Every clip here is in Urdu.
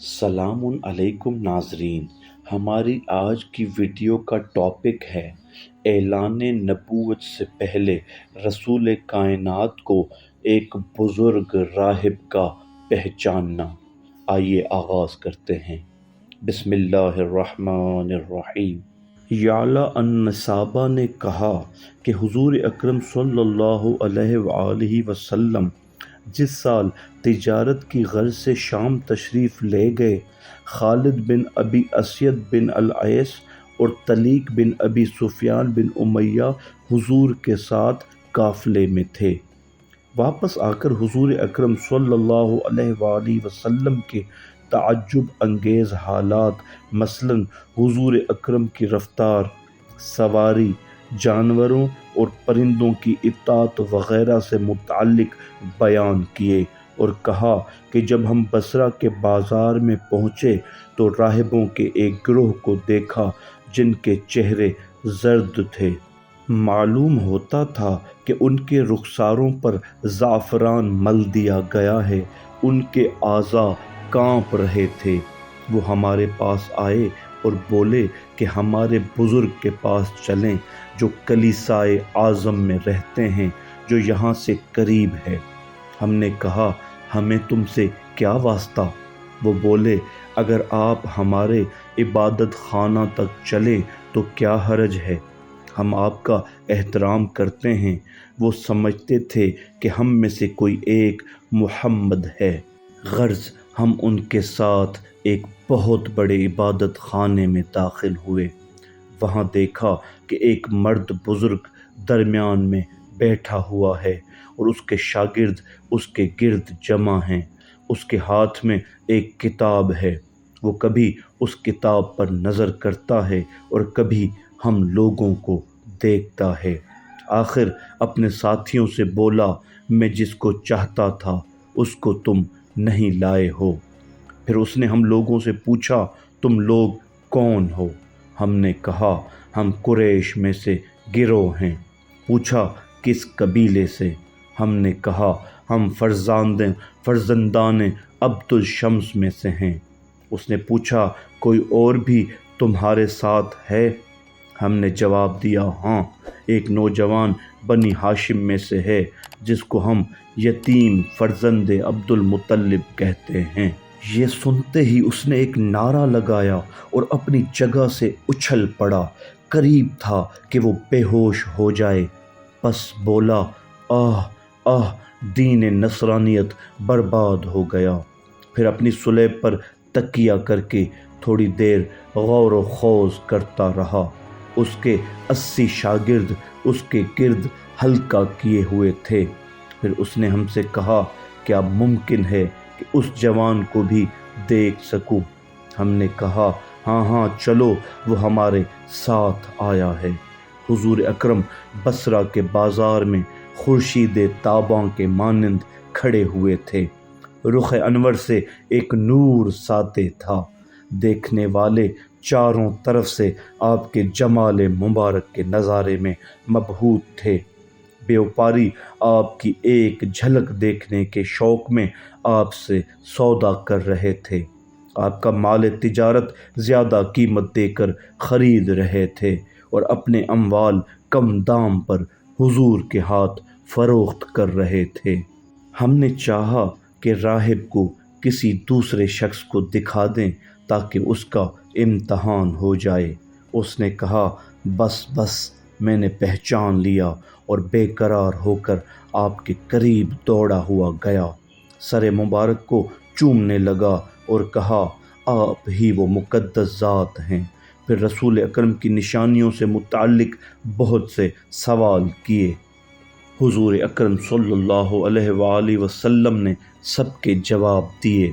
سلام علیکم ناظرین، ہماری آج کی ویڈیو کا ٹاپک ہے اعلان نبوت سے پہلے رسول کائنات کو ایک بزرگ راہب کا پہچاننا۔ آئیے آغاز کرتے ہیں۔ بسم اللہ الرحمن الرحیم۔ یعلا النسابہ نے کہا کہ حضور اکرم صلی اللہ علیہ وآلہ وسلم جس سال تجارت کی غرض سے شام تشریف لے گئے، خالد بن ابی اسید بن العیس اور طلیق بن ابی سفیان بن امیہ حضور کے ساتھ قافلے میں تھے۔ واپس آ کر حضور اکرم صلی اللہ علیہ وآلہ وسلم کے تعجب انگیز حالات، مثلاً حضور اکرم کی رفتار، سواری، جانوروں اور پرندوں کی اطاعت وغیرہ سے متعلق بیان کیے اور کہا کہ جب ہم بصرہ کے بازار میں پہنچے تو راہبوں کے ایک گروہ کو دیکھا جن کے چہرے زرد تھے۔ معلوم ہوتا تھا کہ ان کے رخساروں پر زعفران مل دیا گیا ہے، ان کے اعضاء کانپ رہے تھے۔ وہ ہمارے پاس آئے اور بولے کہ ہمارے بزرگ کے پاس چلیں جو کلیسائے اعظم میں رہتے ہیں، جو یہاں سے قریب ہے۔ ہم نے کہا ہمیں تم سے کیا واسطہ؟ وہ بولے اگر آپ ہمارے عبادت خانہ تک چلیں تو کیا حرج ہے، ہم آپ کا احترام کرتے ہیں۔ وہ سمجھتے تھے کہ ہم میں سے کوئی ایک محمد ہے۔ غرض ہم ان کے ساتھ ایک بہت بڑے عبادت خانے میں داخل ہوئے۔ وہاں دیکھا کہ ایک مرد بزرگ درمیان میں بیٹھا ہوا ہے اور اس کے شاگرد اس کے گرد جمع ہیں۔ اس کے ہاتھ میں ایک کتاب ہے۔ وہ کبھی اس کتاب پر نظر کرتا ہے اور کبھی ہم لوگوں کو دیکھتا ہے۔ آخر اپنے ساتھیوں سے بولا میں جس کو چاہتا تھا اس کو تم نہیں لائے ہو۔ پھر اس نے ہم لوگوں سے پوچھا تم لوگ کون ہو؟ ہم نے کہا ہم قریش میں سے گروہ ہیں۔ پوچھا کس قبیلے سے؟ ہم نے کہا ہم فرزندان عبد الشمس میں سے ہیں۔ اس نے پوچھا کوئی اور بھی تمہارے ساتھ ہے؟ ہم نے جواب دیا ہاں، ایک نوجوان بنی ہاشم میں سے ہے جس کو ہم یتیم فرزند عبد المطلب کہتے ہیں۔ یہ سنتے ہی اس نے ایک نعرہ لگایا اور اپنی جگہ سے اچھل پڑا، قریب تھا کہ وہ بے ہوش ہو جائے۔ بس بولا آہ آہ، دین نصرانیت برباد ہو گیا۔ پھر اپنی صلیب پر تکیہ کر کے تھوڑی دیر غور و خوض کرتا رہا۔ اس کے 80 شاگرد اس کے گرد حلقہ کیے ہوئے تھے۔ پھر اس نے ہم سے کہا کیا ممکن ہے کہ اس جوان کو بھی دیکھ سکوں؟ ہم نے کہا ہاں ہاں چلو، وہ ہمارے ساتھ آیا ہے۔ حضور اکرم بصرہ کے بازار میں خورشید تاباں کے مانند کھڑے ہوئے تھے۔ رخ انور سے ایک نور ساطع تھا۔ دیکھنے والے چاروں طرف سے آپ کے جمال مبارک کے نظارے میں مبہوت تھے۔ بیوپاری آپ کی ایک جھلک دیکھنے کے شوق میں آپ سے سودا کر رہے تھے۔ آپ کا مال تجارت زیادہ قیمت دے کر خرید رہے تھے اور اپنے اموال کم دام پر حضور کے ہاتھ فروخت کر رہے تھے۔ ہم نے چاہا کہ راہب کو کسی دوسرے شخص کو دکھا دیں تاکہ اس کا امتحان ہو جائے۔ اس نے کہا بس بس، میں نے پہچان لیا، اور بے قرار ہو کر آپ کے قریب دوڑا ہوا گیا، سر مبارک کو چومنے لگا اور کہا آپ ہی وہ مقدس ذات ہیں۔ پھر رسول اکرم کی نشانیوں سے متعلق بہت سے سوال کیے۔ حضور اکرم صلی اللہ علیہ وآلہ وسلم نے سب کے جواب دیے۔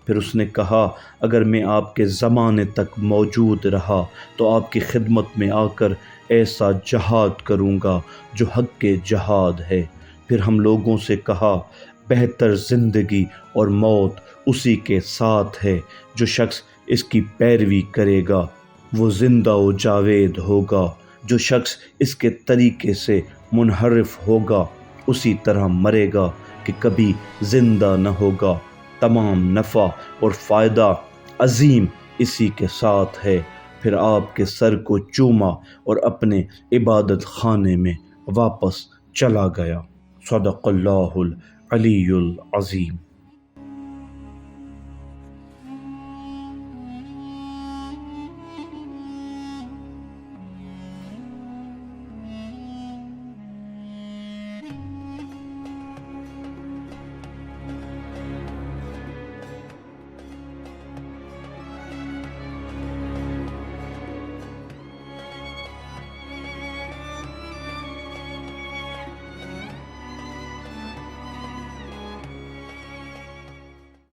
پھر اس نے کہا اگر میں آپ کے زمانے تک موجود رہا تو آپ کی خدمت میں آ کر ایسا جہاد کروں گا جو حق کے جہاد ہے۔ پھر ہم لوگوں سے کہا بہتر زندگی اور موت اسی کے ساتھ ہے، جو شخص اس کی پیروی کرے گا وہ زندہ و جاوید ہوگا، جو شخص اس کے طریقے سے منحرف ہوگا اسی طرح مرے گا کہ کبھی زندہ نہ ہوگا۔ تمام نفع اور فائدہ عظیم اسی کے ساتھ ہے۔ پھر آپ کے سر کو چوما اور اپنے عبادت خانے میں واپس چلا گیا۔ صدق اللہ العلی العظیم۔